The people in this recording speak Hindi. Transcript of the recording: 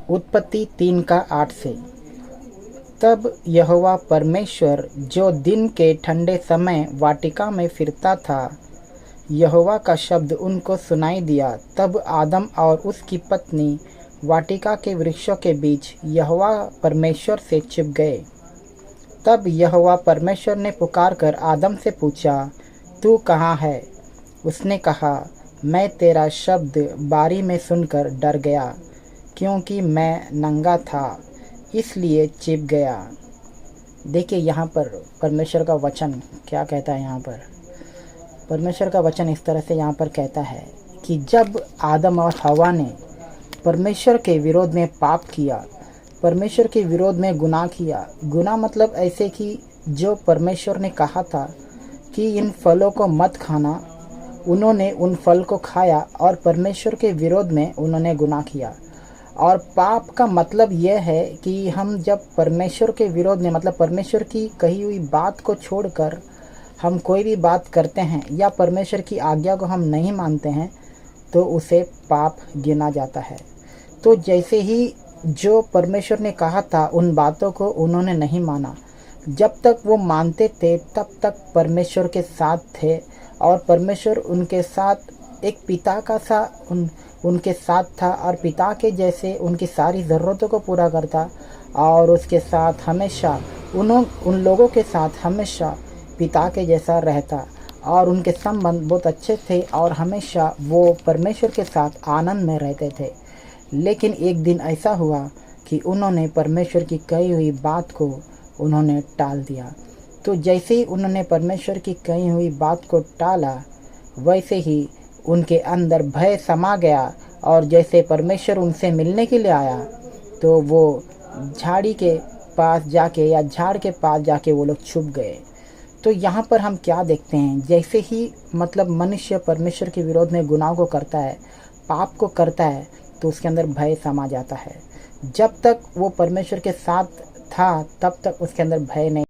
उत्पत्ति 3:8 से। तब यहोवा परमेश्वर जो दिन के ठंडे समय वाटिका में फिरता था, यहोवा का शब्द उनको सुनाई दिया। तब आदम और उसकी पत्नी वाटिका के वृक्षों के बीच यहोवा परमेश्वर से छिप गए। तब यहोवा परमेश्वर ने पुकारकर आदम से पूछा, तू कहाँ है? उसने कहा, मैं तेरा शब्द बारी में सुनकर डर गया, क्योंकि मैं नंगा था, इसलिए छिप गया। देखिए यहाँ पर परमेश्वर का वचन क्या कहता है। यहाँ पर परमेश्वर का वचन इस तरह से यहाँ पर कहता है कि जब आदम और हवा ने परमेश्वर के विरोध में पाप किया, परमेश्वर के विरोध में गुनाह किया। गुनाह मतलब ऐसे कि जो परमेश्वर ने कहा था कि इन फलों को मत खाना, उन्होंने उन फल को खाया और परमेश्वर के विरोध में उन्होंने गुनाह किया। और पाप का मतलब यह है कि हम जब परमेश्वर के विरोध में, मतलब परमेश्वर की कही हुई बात को छोड़कर हम कोई भी बात करते हैं या परमेश्वर की आज्ञा को हम नहीं मानते हैं, तो उसे पाप गिना जाता है। तो जैसे ही जो परमेश्वर ने कहा था उन बातों को उन्होंने नहीं माना। जब तक वो मानते थे तब तक परमेश्वर के साथ थे और परमेश्वर उनके साथ एक पिता का सा उनके साथ था और पिता के जैसे उनकी सारी ज़रूरतों को पूरा करता और उसके साथ हमेशा उन लोगों के साथ हमेशा पिता के जैसा रहता और उनके संबंध बहुत अच्छे थे और हमेशा वो परमेश्वर के साथ आनंद में रहते थे। लेकिन एक दिन ऐसा हुआ कि उन्होंने परमेश्वर की कही हुई बात को उन्होंने टाल दिया। तो जैसे ही उन्होंने परमेश्वर की कही हुई बात को टाला, वैसे ही उनके अंदर भय समा गया और जैसे परमेश्वर उनसे मिलने के लिए आया, तो वो झाड़ी के पास जाके या झाड़ के पास जाके वो लोग छुप गए। तो यहाँ पर हम क्या देखते हैं, जैसे ही मतलब मनुष्य परमेश्वर के विरोध में गुनाह को करता है, पाप को करता है, तो उसके अंदर भय समा जाता है। जब तक वो परमेश्वर के साथ था तब तक उसके अंदर भय नहीं